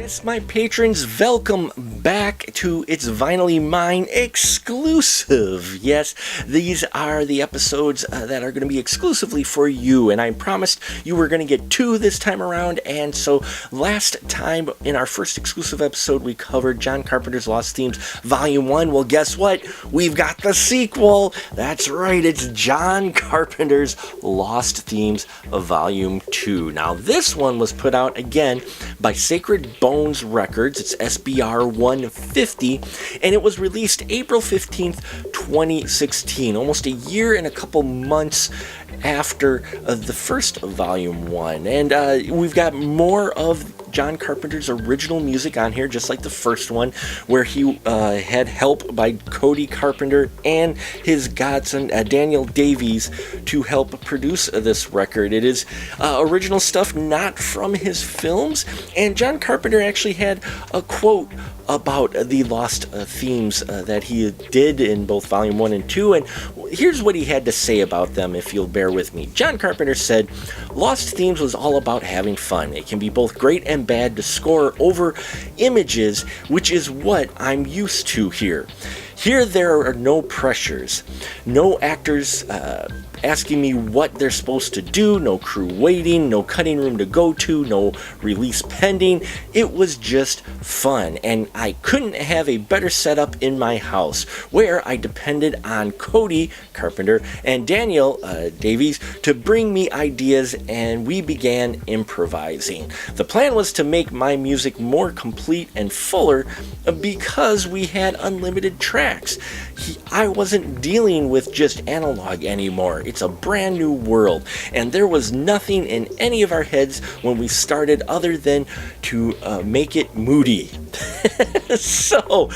Yes, my patrons, welcome back to It's Vinylly Mine exclusive. Yes, these are the episodes that are going to be exclusively for you, and I promised you were going to get two this time around, and so last time in our first exclusive episode we covered John Carpenter's Lost Themes Volume 1. Well, guess what? We've got the sequel. That's right, it's John Carpenter's Lost Themes Volume 2. Now, this one was put out again by Sacred Bones Records. It's SBR 150, and it was released April 15th, 2016, almost a year and a couple months after the first Volume 1. And we've got more of John Carpenter's original music on here, just like the first one, where he had help by Cody Carpenter and his godson Daniel Davies to help produce this record. It is original stuff, not from his films, and John Carpenter actually had a quote about the lost themes that he did in both Volume 1 and 2, and here's what he had to say about them, if you'll bear with me. John Carpenter said, "Lost Themes was all about having fun. It can be both great and bad to score over images, which is what I'm used to here. Here there are no pressures, no actors asking me what they're supposed to do, no crew waiting, no cutting room to go to, no release pending. It was just fun, and I couldn't have a better setup in my house, where I depended on Cody Carpenter and Daniel Davies to bring me ideas, and we began improvising. The plan was to make my music more complete and fuller because we had unlimited tracks. I wasn't dealing with just analog anymore. It's a brand new world, and there was nothing in any of our heads when we started other than to make it moody." So,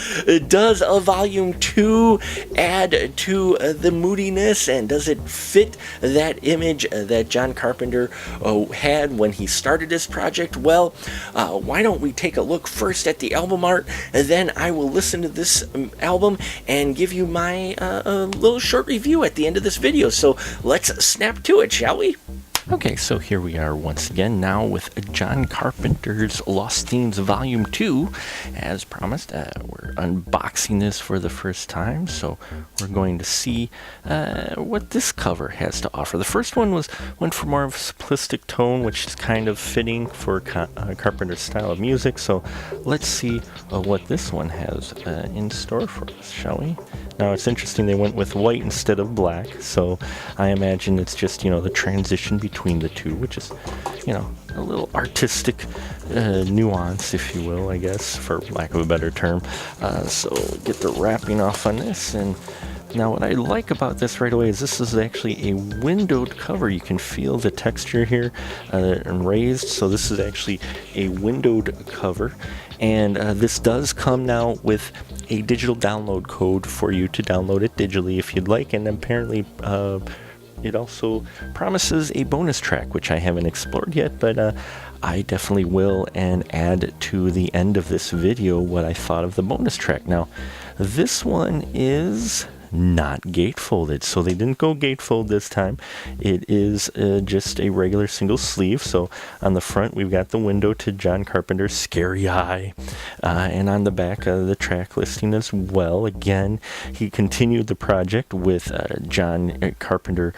does a Volume 2 add to the moodiness, and does it fit that image that John Carpenter had when he started this project? Well, why don't we take a look first at the album art, and then I will listen to this album and give you my little short review at the end of this video. So let's snap to it, shall we? Okay, so here we are once again now with John Carpenter's Lost Themes Volume 2. As promised, we're unboxing this for the first time, so we're going to see what this cover has to offer. The first one went for more of a simplistic tone, which is kind of fitting for Carpenter's style of music, so let's see what this one has in store for us, shall we? Now, it's interesting they went with white instead of black, so I imagine it's just, the transition between the two, which is, a little artistic nuance, if you will, I guess, for lack of a better term. So get the wrapping off on this, and now what I like about this right away is this is actually a windowed cover. You can feel the texture here and raised, so this is actually a windowed cover. And this does come now with a digital download code for you to download it digitally if you'd like, and apparently it also promises a bonus track, which I haven't explored yet, but I definitely will, and add to the end of this video what I thought of the bonus track. Now, this one is not gatefolded, so they didn't go gatefold this time. It is just a regular single sleeve. So on the front we've got the window to John Carpenter's Scary Eye, and on the back the track listing as well. Again, he continued the project with John Carpenter,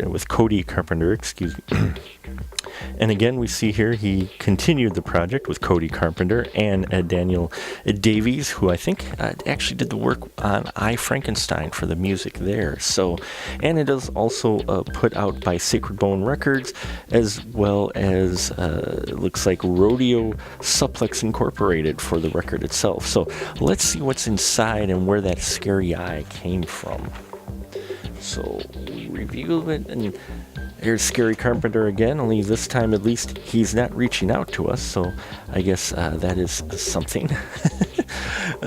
with Cody Carpenter, excuse me. And again, we see here he continued the project with Cody Carpenter and Daniel Davies, who I think actually did the work on I, Frankenstein for the music there. So, and it is also put out by Sacred Bone Records, as well as it looks like Rodeo Suplex Incorporated for the record itself. So let's see what's inside and where that Scary Eye came from. So we review it, and here's Scary Carpenter again, only this time at least he's not reaching out to us, so I guess that is something.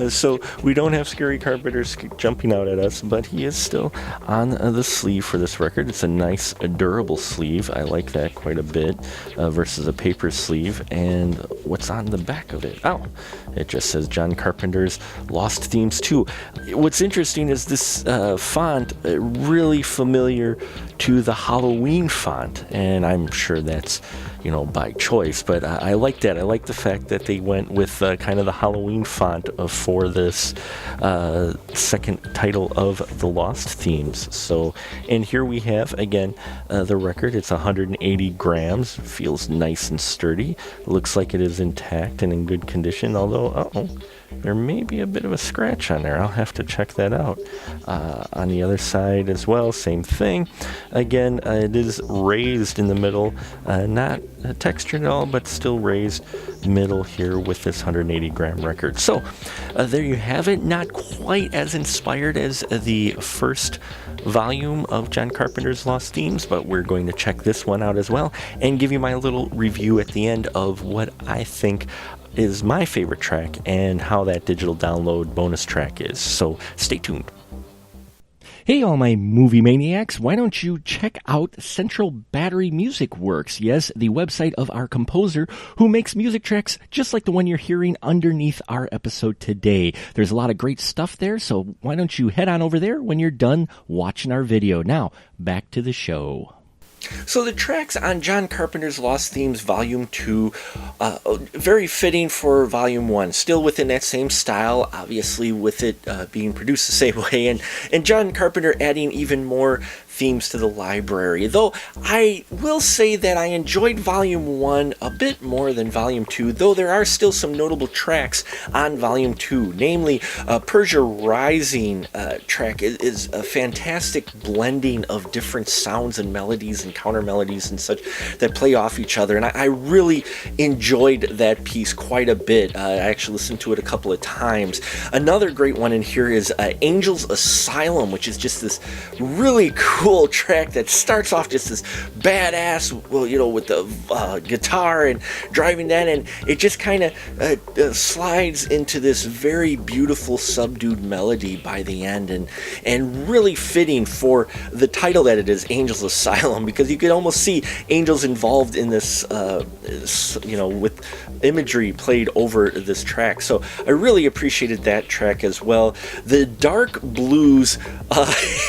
So we don't have Scary Carpenters jumping out at us, but he is still on the sleeve for this record. It's a nice, durable sleeve. I like that quite a bit versus a paper sleeve. And what's on the back of it? Oh, it just says John Carpenter's Lost Themes 2. What's interesting is this font really familiar to the Halloween font, and I'm sure that's by choice, but I like that. I like the fact that they went with kind of the Halloween font for this second title of the Lost Themes. So, and here we have, again, the record. It's 180 grams. Feels nice and sturdy. Looks like it is intact and in good condition, although, there may be a bit of a scratch on there. I'll have to check that out. On the other side as well, same thing. Again, it is raised in the middle, not textured at all, but still raised middle here with this 180 gram record. So there you have it. Not quite as inspired as the first volume of John Carpenter's Lost Themes, but we're going to check this one out as well and give you my little review at the end of what I think is my favorite track and how that digital download bonus track is. So stay tuned. Hey, all my movie maniacs, why don't you check out Central Battery Music Works? Yes, the website of our composer who makes music tracks just like the one you're hearing underneath our episode today. There's a lot of great stuff there, so why don't you head on over there when you're done watching our video. Now, back to the show. So the tracks on John Carpenter's Lost Themes Volume 2, very fitting for Volume 1. Still within that same style, obviously with it being produced the same way, and John Carpenter adding even more themes to the library. Though I will say that I enjoyed Volume 1 a bit more than Volume 2, though there are still some notable tracks on Volume 2. Namely, Persia Rising track is a fantastic blending of different sounds and melodies and counter melodies and such that play off each other, and I really enjoyed that piece quite a bit. I actually listened to it a couple of times. Another great one in here is Angel's Asylum, which is just this really cool track that starts off just this badass, with the guitar and driving that, and it just kind of slides into this very beautiful subdued melody by the end, and really fitting for the title that it is, Angel's Asylum, because you could almost see angels involved in this, with imagery played over this track. So I really appreciated that track as well. The dark blues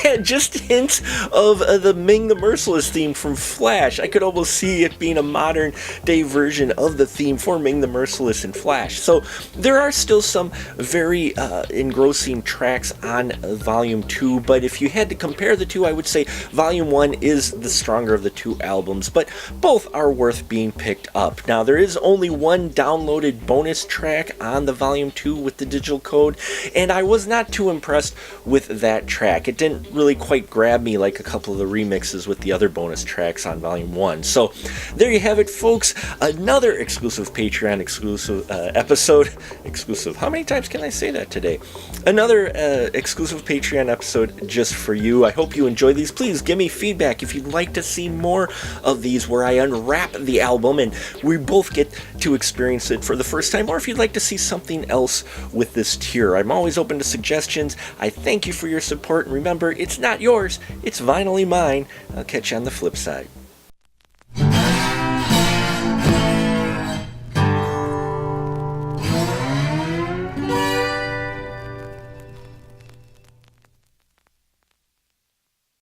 had just hints of the Ming the Merciless theme from Flash. I could almost see it being a modern day version of the theme for Ming the Merciless in Flash. So there are still some very engrossing tracks on Volume 2, but if you had to compare the two, I would say Volume 1 is the stronger of the two albums, but both are worth being picked up. Now, there is only one downloaded bonus track on the Volume 2 with the digital code, and I was not too impressed with that track. It didn't really quite grab me like a couple of the remixes with the other bonus tracks on Volume 1. So there you have it, folks. Another exclusive Patreon exclusive episode. Exclusive. How many times can I say that today? Another exclusive Patreon episode just for you. I hope you enjoy these. Please give me feedback if you'd like to see more of these where I unwrap the album and we both get to experience it for the first time, or if you'd like to see something else with this tier. I'm always open to suggestions. I thank you for your support, and remember, it's not yours, it's vinylly mine. I'll catch you on the flip side.